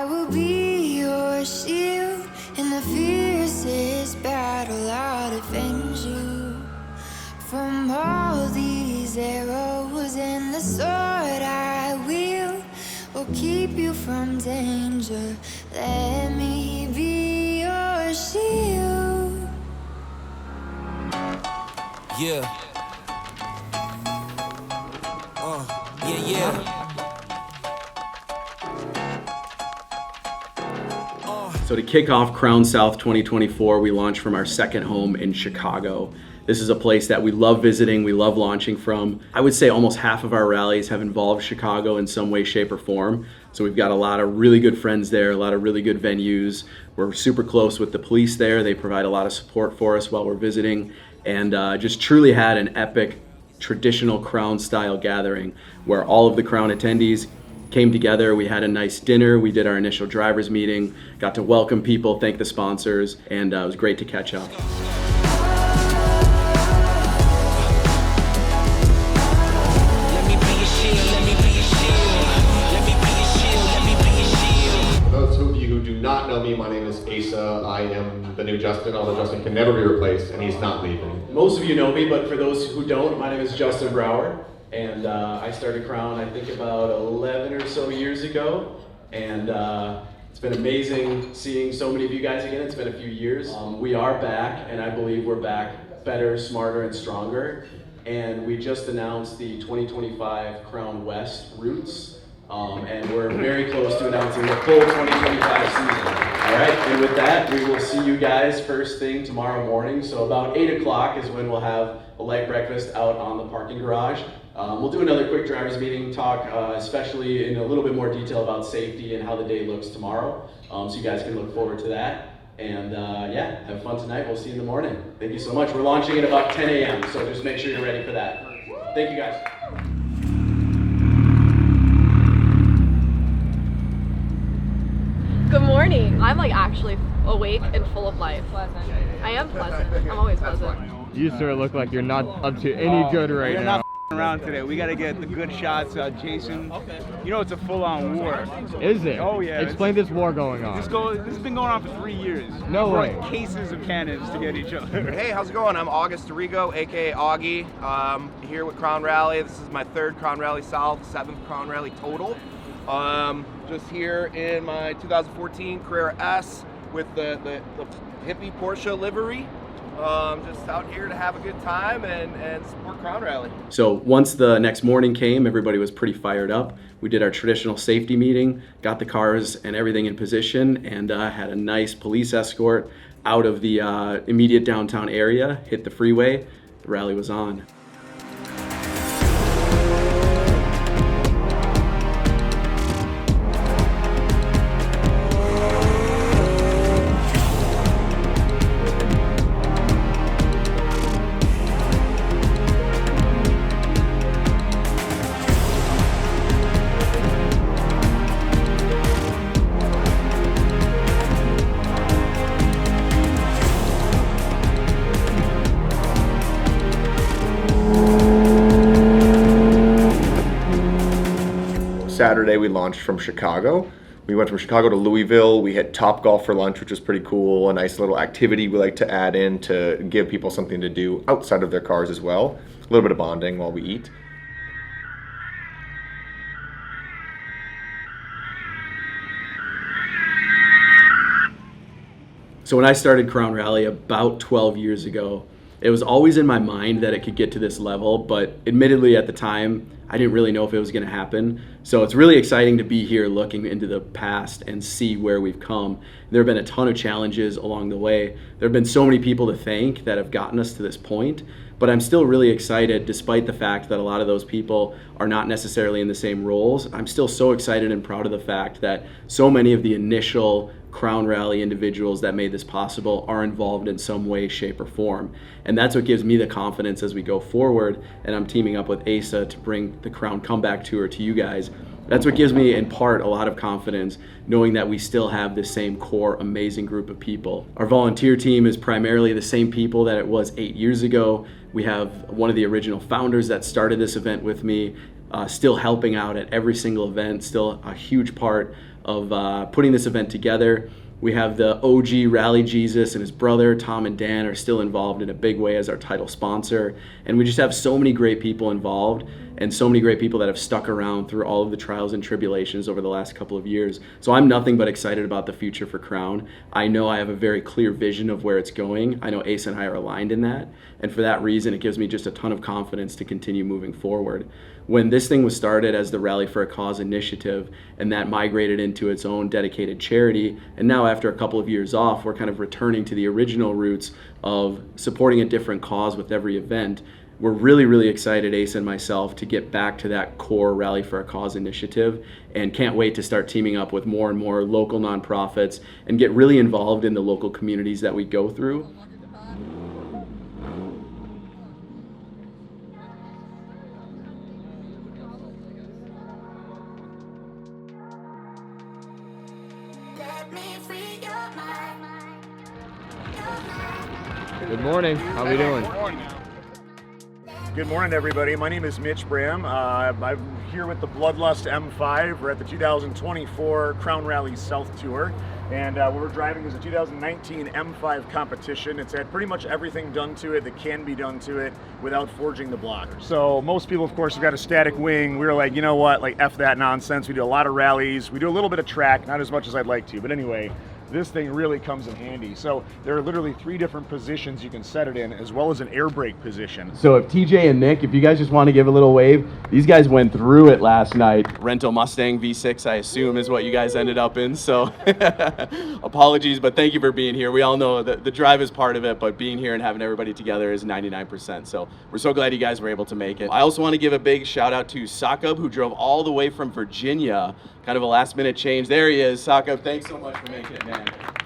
will be your shield in the fiercest battle. I'll defend you from all these arrows, and the sword I wield will keep you from danger. Let me be your shield. Yeah. Yeah. So to kick off Crown South 2024, we launched from our second home in Chicago. This is a place that we love visiting, we love launching from. I would say almost half of our rallies have involved Chicago in some way, shape, or form. So we've got a lot of really good friends there, a lot of really good venues. We're super close with the police there. They provide a lot of support for us while we're visiting, and just truly had an epic traditional Crown style gathering where all of the Crown attendees came together. We had a nice dinner. We did our initial drivers meeting, got to welcome people, thank the sponsors, and it was great to catch up. For those of you who do not know me, my name is Asa. I am the new Justin, although Justin can never be replaced, and he's not leaving. Most of you know me, but for those who don't, my name is Justin Brower. And I started Crown, I think, about 11 or so years ago. And it's been amazing seeing so many of you guys again. It's been a few years. We are back, and I believe we're back better, smarter, and stronger. And we just announced the 2025 Crown West routes. And we're very close to announcing the full 2025 season. All right, and with that, we will see you guys first thing tomorrow morning. So about 8 o'clock is when we'll have a light breakfast out on the parking garage. We'll do another quick drivers meeting, talk especially in a little bit more detail about safety and how the day looks tomorrow. So you guys can look forward to that. And yeah, have fun tonight. We'll see you in the morning. Thank you so much. We're launching at about 10 a.m., so just make sure you're ready for that. Thank you guys. Good morning. I'm like actually awake and full of life. I am pleasant. I'm always pleasant. You sir look like you're not up to any good right now. We're not around today. We got to get the good shots. Jason, you know it's a full-on war. Is it? Oh yeah. Explain this war going on. This has been going on for 3 years. No way. Cases of cannons to get each other. Hey, how's it going? I'm August Dorigo, aka Augie. Here with Crown Rally. This is my third Crown Rally South, seventh Crown Rally total. Just here in my 2014 Carrera S with the hippie Porsche livery. Just out here to have a good time and support Crown Rally. So once the next morning came, everybody was pretty fired up. We did our traditional safety meeting, got the cars and everything in position, and had a nice police escort out of the immediate downtown area, hit the freeway. The rally was on. Saturday we launched from Chicago. We went from Chicago to Louisville. We had Topgolf for lunch, which was pretty cool. A nice little activity we like to add in to give people something to do outside of their cars as well. A little bit of bonding while we eat. So when I started Crown Rally about 12 years ago, it was always in my mind that it could get to this level, but admittedly at the time, I didn't really know if it was going to happen. So it's really exciting to be here looking into the past and see where we've come. There have been a ton of challenges along the way. There have been so many people to thank that have gotten us to this point, but I'm still really excited despite the fact that a lot of those people are not necessarily in the same roles. I'm still so excited and proud of the fact that so many of the initial Crown Rally individuals that made this possible are involved in some way, shape, or form. And that's what gives me the confidence as we go forward, and I'm teaming up with Asa to bring the Crown Comeback Tour to you guys. That's what gives me, in part, a lot of confidence, knowing that we still have the same core, amazing group of people. Our volunteer team is primarily the same people that it was 8 years ago. We have one of the original founders that started this event with me, still helping out at every single event, still a huge part of putting this event together. We have the OG Rally Jesus and his brother, Tom and Dan, are still involved in a big way as our title sponsor. And we just have so many great people involved and so many great people that have stuck around through all of the trials and tribulations over the last couple of years. So I'm nothing but excited about the future for Crown. I know I have a very clear vision of where it's going. I know Ace and I are aligned in that. And for that reason, it gives me just a ton of confidence to continue moving forward. When this thing was started as the Rally for a Cause initiative, and that migrated into its own dedicated charity, and now after a couple of years off, we're kind of returning to the original roots of supporting a different cause with every event. We're really, really excited, Ace and myself, to get back to that core Rally for a Cause initiative, and can't wait to start teaming up with more and more local nonprofits and get really involved in the local communities that we go through. Good morning. How are we doing? Good morning, everybody. My name is Mitch Bram. I'm here with the Bloodlust M5. We're at the 2024 Crown Rally South Tour, and what we're driving is a 2019 M5 competition. It's had pretty much everything done to it that can be done to it without forging the block. So most people, of course, have got a static wing. We were like, you know what, like F that nonsense. We do a lot of rallies. We do a little bit of track, not as much as I'd like to, but anyway, this thing really comes in handy. So there are literally 3 different positions you can set it in, as well as an air brake position. So if TJ and Nick, if you guys just want to give a little wave, these guys went through it last night. Rental Mustang V6, I assume, is what you guys ended up in. So apologies, but thank you for being here. We all know that the drive is part of it, but being here and having everybody together is 99%. So we're so glad you guys were able to make it. I also want to give a big shout out to Sakub, who drove all the way from Virginia, kind of a last minute change. There he is. Sakub, thanks so much for making it, man.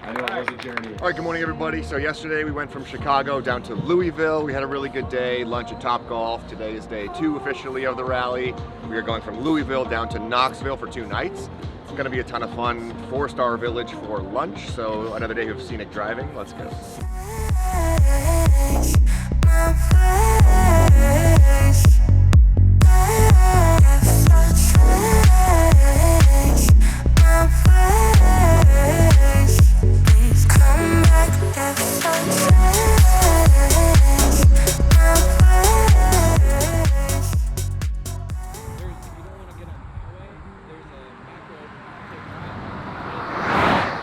I know it was a journey. All right, good morning, everybody. So yesterday we went from Chicago down to Louisville. We had a really good day, lunch at Topgolf. Today is day 2 officially of the rally. We are going from Louisville down to Knoxville for 2 nights. It's going to be a ton of fun. 4-star village for lunch. So another day of scenic driving. Let's go.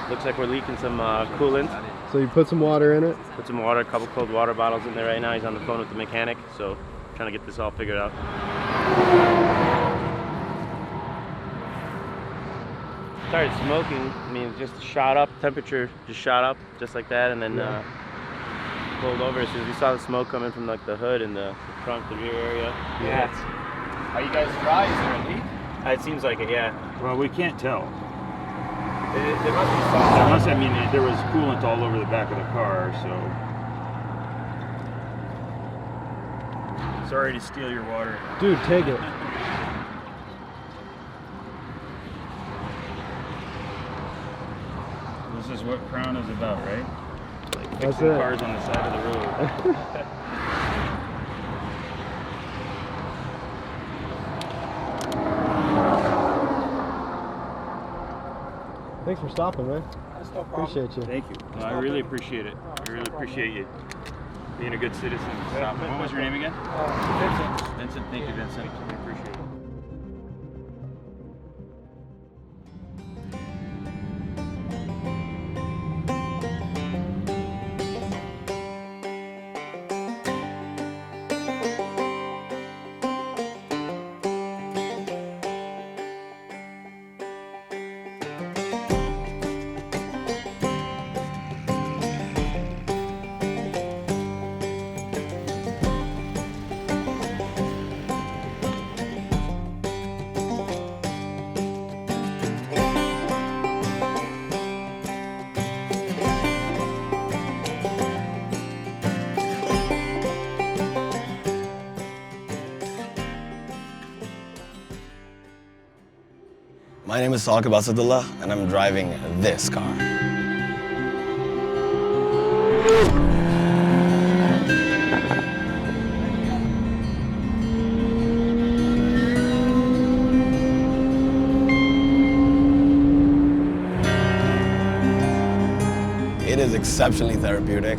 Looks like we're leaking some coolant. So you put some water in it? Put some water, a couple cold water bottles in there right now. He's on the phone with the mechanic, so trying to get this all figured out. Started smoking. I mean, just shot up. Temperature just shot up, just like that, and then pulled over as soon as we saw the smoke coming from like the hood and the front, the rear area. Yeah. Are you guys dry? Is there a leak? It seems like it, yeah. Well, we can't tell. It must be something. Unless, I mean, there was coolant all over the back of the car, so. Sorry to steal your water. Dude, take it. This is what Crown is about, right? Like That's fixing it. cars on the side of the road. Thanks for stopping, man. Appreciate you. Thank you. No, I really appreciate it. I really appreciate you being a good citizen. What was your name again? Vincent. Vincent. Thank you, Vincent. I appreciate it. My name is Salka Basadullah, and I'm driving this car. it is exceptionally therapeutic.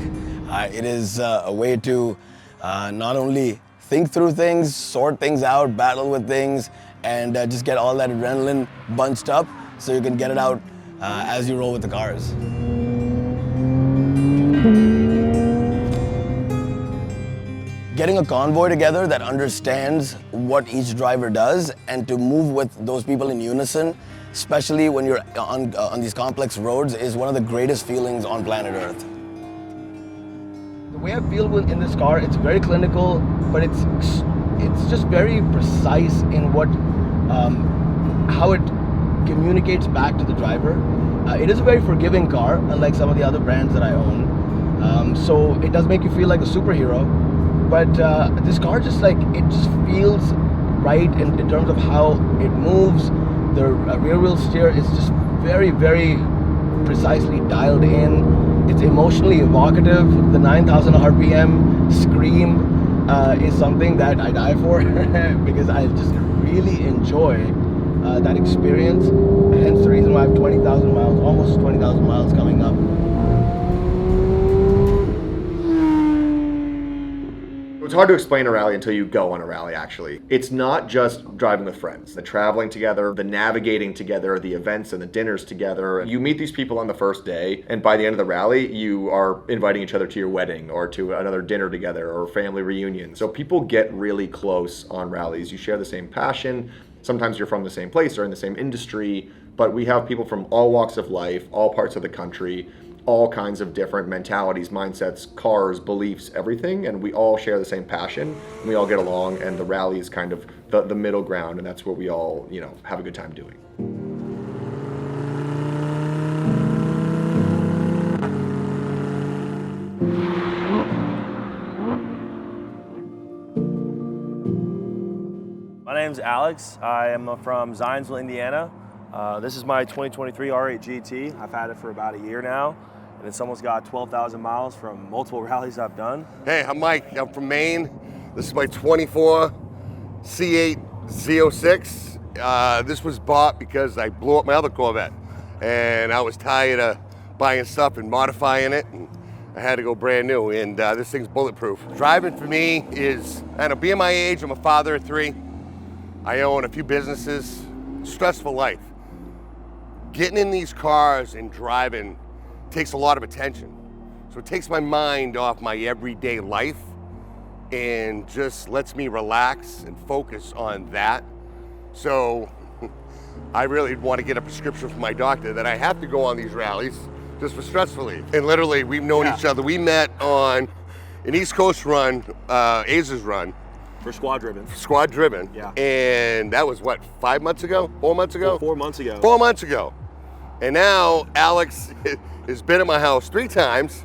It is a way to not only think through things, sort things out, battle with things, and just get all that adrenaline bunched up so you can get it out as you roll with the cars. Getting a convoy together that understands what each driver does and to move with those people in unison, especially when you're on these complex roads, is one of the greatest feelings on planet Earth. The way I feel in this car, it's very clinical, but it's just very precise in what, how it communicates back to the driver. It is a very forgiving car, unlike some of the other brands that I own. So it does make you feel like a superhero. But this car just feels right in terms of how it moves. The rear wheel steer is just very, very precisely dialed in. It's emotionally evocative. The 9,000 RPM scream is something that I die for because I just really enjoy that experience. Hence the reason why I have 20,000 miles, almost 20,000 miles coming up. It's hard to explain a rally until you go on a rally, actually. It's not just driving with friends. The traveling together, the navigating together, the events and the dinners together. You meet these people on the first day, and by the end of the rally, you are inviting each other to your wedding or to another dinner together or family reunion. So people get really close on rallies. You share the same passion. Sometimes you're from the same place or in the same industry, but we have people from all walks of life, all parts of the country, all kinds of different mentalities, mindsets, cars, beliefs, everything, and we all share the same passion, and we all get along, and the rally is kind of the middle ground, and that's what we all, have a good time doing. My name's Alex. I am from Zionsville, Indiana. This is my 2023 R8 GT. I've had it for about a year now, and it's almost got 12,000 miles from multiple rallies I've done. Hey, I'm Mike. I'm from Maine. This is my 24 C8 Z06. This was bought because I blew up my other Corvette, and I was tired of buying stuff and modifying it, and I had to go brand new, and this thing's bulletproof. Driving for me is, being my age, I'm a father of 3. I own a few businesses, stressful life. Getting in these cars and driving takes a lot of attention. So it takes my mind off my everyday life and just lets me relax and focus on that. So I really want to get a prescription from my doctor that I have to go on these rallies just for stress relief. And literally, we've known each other. We met on an East Coast run, Aces run. For squad driven. Squad driven. Yeah. And that was what, 5 months ago? 4 months ago? 4 months ago. 4 months ago. And now Alex has been at my house 3 times.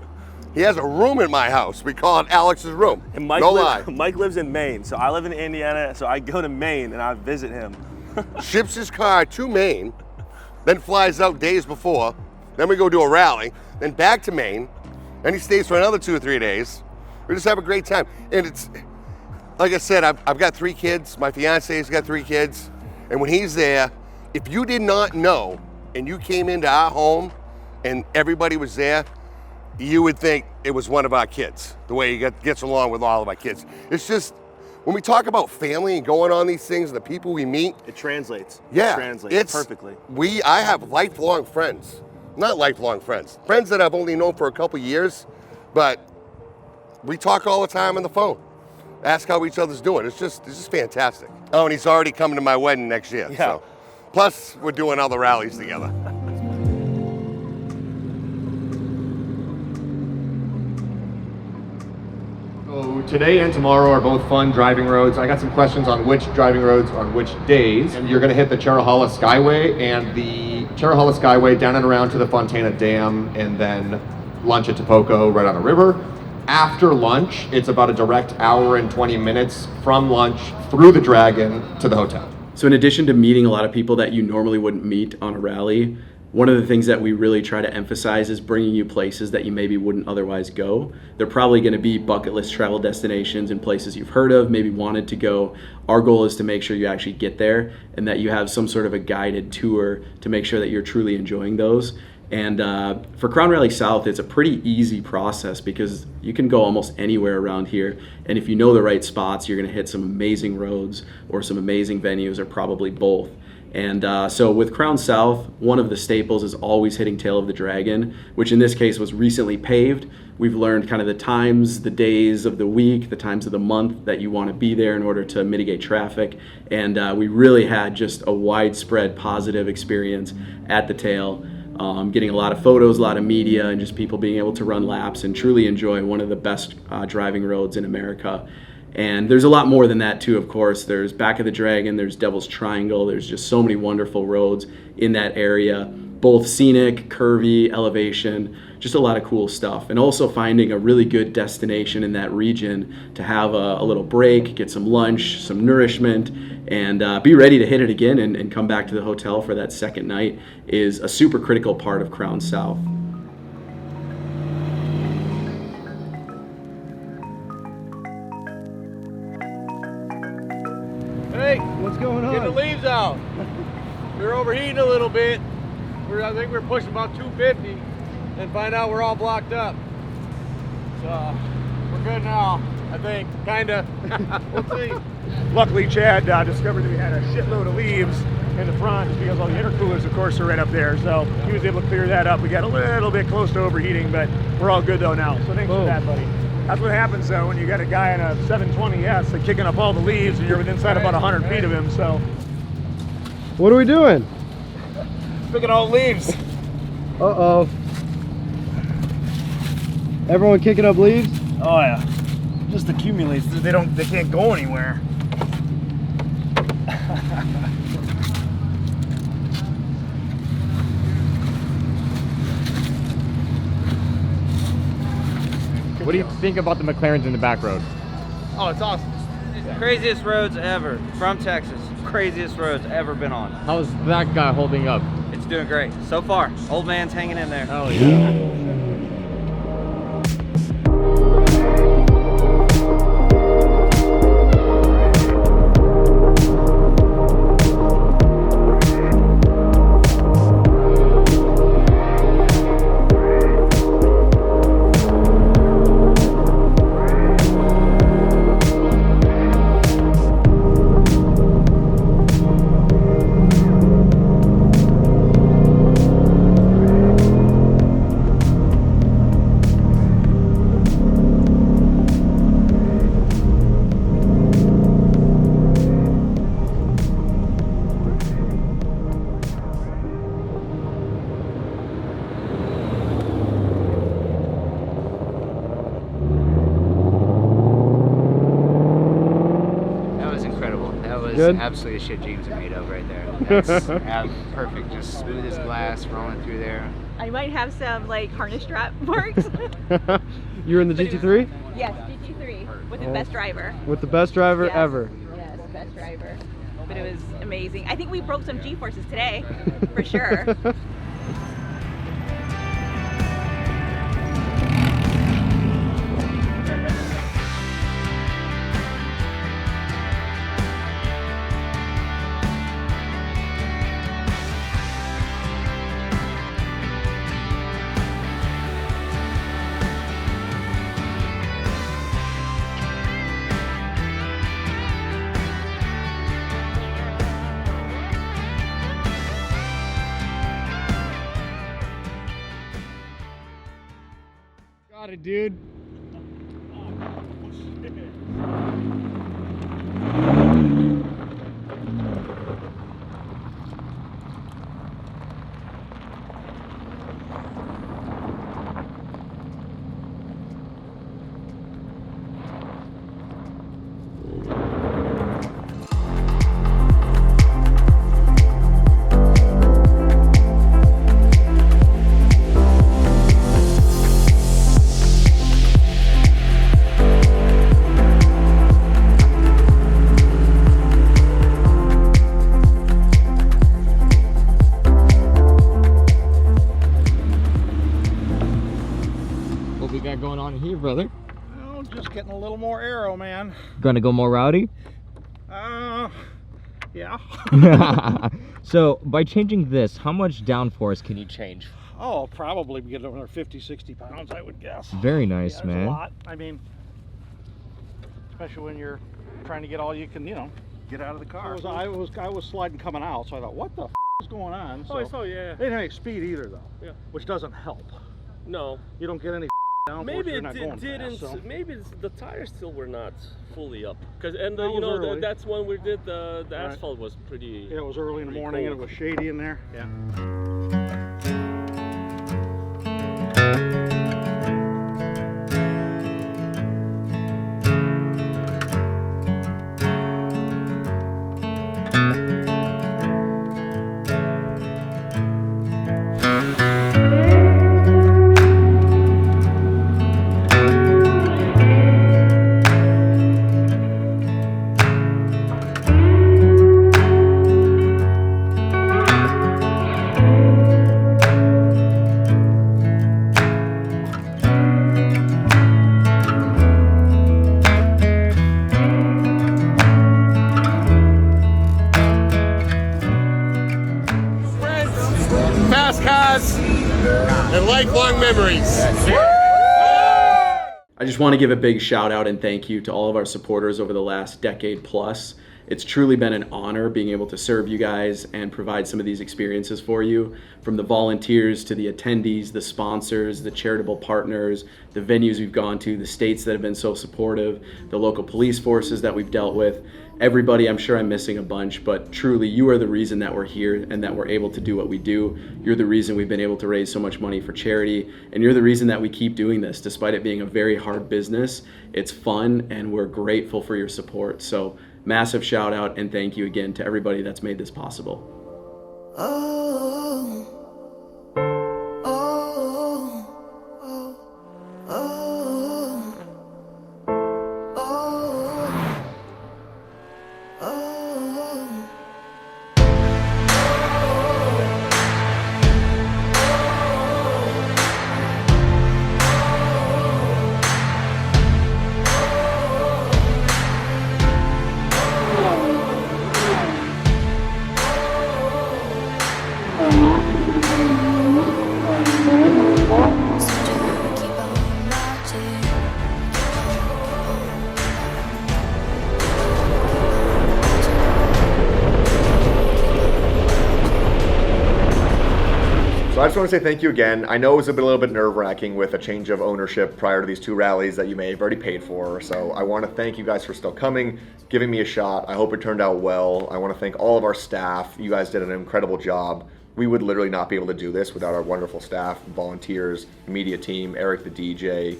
He has a room in my house. We call it Alex's room. And Mike, no lie. Mike lives in Maine, so I live in Indiana, so I go to Maine and I visit him. Ships his car to Maine, then flies out days before. Then we go do a rally, then back to Maine, and he stays for another 2 or 3 days. We just have a great time. And it's, like I said, I've got 3 kids. My fiance's got 3 kids. And when he's there, if you did not know and you came into our home and everybody was there, you would think it was one of our kids, the way he gets along with all of our kids. It's just, when we talk about family and going on these things, the people we meet. It translates. Yeah. It translates perfectly. I have lifelong friends. Not lifelong friends. Friends that I've only known for a couple years, but we talk all the time on the phone. Ask how each other's doing. It's just fantastic. Oh, and he's already coming to my wedding next year. Yeah. So. Plus, we're doing other rallies together. So today and tomorrow are both fun driving roads. I got some questions on which driving roads on which days. And you're going to hit the Cherohala Skyway and the Cherohala Skyway down and around to the Fontana Dam, and then lunch at Topoko right on the river. After lunch, it's about a direct hour and 20 minutes from lunch through the Dragon to the hotel. So in addition to meeting a lot of people that you normally wouldn't meet on a rally, one of the things that we really try to emphasize is bringing you places that you maybe wouldn't otherwise go. They're probably going to be bucket list travel destinations and places you've heard of, maybe wanted to go. Our goal is to make sure you actually get there and that you have some sort of a guided tour to make sure that you're truly enjoying those. And for Crown Rally South, it's a pretty easy process because you can go almost anywhere around here. And if you know the right spots, you're going to hit some amazing roads or some amazing venues, or probably both. And so with Crown South, one of the staples is always hitting Tail of the Dragon, which in this case was recently paved. We've learned kind of the times, the days of the week, the times of the month that you want to be there in order to mitigate traffic. And we really had just a widespread positive experience at the Tail. Getting a lot of photos, a lot of media, and just people being able to run laps and truly enjoy one of the best driving roads in America. And there's a lot more than that too, of course. There's Back of the Dragon, there's Devil's Triangle, there's just so many wonderful roads in that area, both scenic, curvy, elevation, just a lot of cool stuff. And also finding a really good destination in that region to have a little break, get some lunch, some nourishment, and be ready to hit it again and come back to the hotel for that second night is a super critical part of Crown South. Hey, what's going on? Get the leaves out. We're overheating a little bit. I think we're pushing about 250 and find out we're all blocked up. So we're good now, I think, kinda. We'll see. Luckily, Chad discovered that we had a shitload of leaves in the front just because all the intercoolers, of course, are right up there. So he was able to clear that up. We got a little bit close to overheating, but we're all good though now. So thanks for that, buddy. That's what happens though when you got a guy in a 720S like, kicking up all the leaves and you're within inside about 100 feet of him. So what are we doing? Picking all leaves. Uh-oh. Everyone kicking up leaves? Oh yeah. Just accumulates. They can't go anywhere. What do you think about the McLarens in the back road? Oh, it's awesome. Craziest roads ever from Texas. Craziest roads ever been on. How's that guy holding up? It's doing great so far. Old man's hanging in there. Oh yeah. Good. Absolutely a shit dreams are made of right there. That's perfect, just smooth as glass rolling through there. I might have some like harness strap marks. You're in the GT3? Yes, GT3 with the best driver. With the best driver ever. Yes, best driver. But it was amazing. I think we broke some G-forces today, for sure. Got it, dude. Going on here, brother? Oh, just getting a little more aero, man. Gonna go more rowdy? Yeah. So by changing this, how much downforce can you change? Oh, probably get over 50, 60 pounds, I would guess. Very nice, yeah, man. A lot. I mean, especially when you're trying to get all you can, Get out of the car. I was sliding coming out, so I thought, what the is going on? So, oh, I saw, yeah. They didn't have speed either, though. Yeah. Which doesn't help. No. You don't get any downforce. Maybe you're it not going didn't. fast, so. Maybe the tires still were not fully up. And That was early. that's when we did the asphalt was pretty. Yeah, it was early in the morning cold. and it was shady in there. Yeah. Fast cars and lifelong memories. I just want to give a big shout out and thank you to all of our supporters over the last decade plus. It's truly been an honor being able to serve you guys and provide some of these experiences for you, from the volunteers to the attendees, the sponsors, the charitable partners, the venues we've gone to, the states that have been so supportive, the local police forces that we've dealt with. Everybody, I'm sure I'm missing a bunch, but truly you are the reason that we're here and that we're able to do what we do. You're the reason we've been able to raise so much money for charity, and you're the reason that we keep doing this despite it being a very hard business. It's fun and we're grateful for your support. So massive shout out and thank you again to everybody that's made this possible. So I just want to say thank you again. I know it was a little bit nerve-wracking with a change of ownership prior to these two rallies that you may have already paid for. So I want to thank you guys for still coming, giving me a shot. I hope it turned out well. I want to thank all of our staff. You guys did an incredible job. We would literally not be able to do this without our wonderful staff, volunteers, media team, Eric the DJ,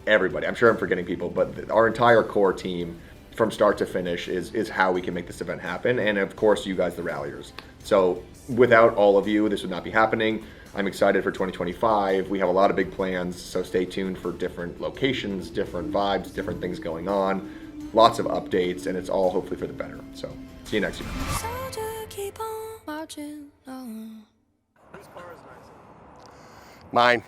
everybody. I'm sure I'm forgetting people, but our entire core team from start to finish is how we can make this event happen. And of course, you guys, the ralliers. So without all of you, this would not be happening. I'm excited for 2025. We have a lot of big plans, so stay tuned for different locations, different vibes, different things going on, lots of updates, and it's all hopefully for the better. So see you next year. Mine.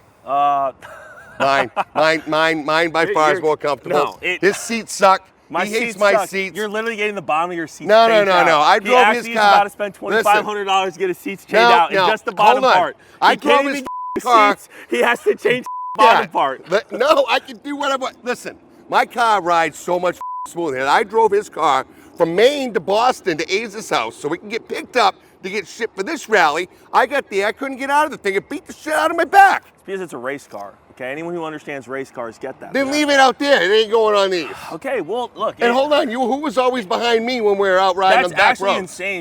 Mine by far is more comfortable. No, his seats suck. My he hates seats my suck. seats. You're literally getting the bottom of your seats. No. changed out. I drove he his actually car. is about to spend $2,500 to get his seats changed out, and just the bottom hold on. part. I He drove can't his even get car. seats. He has to change the bottom part. No, I can do whatever. Listen, my car rides so much smoother. And I drove his car from Maine to Boston to Aza's house so we can get picked up to get shipped for this rally. I got there, I couldn't get out of the thing. It beat the shit out of my back. It's because it's a race car. Okay, anyone who understands race cars get that. Then leave it out there. It ain't going on these. Okay, well, look. And hold on, who was always behind me when we were out riding on the back road? That's actually insane.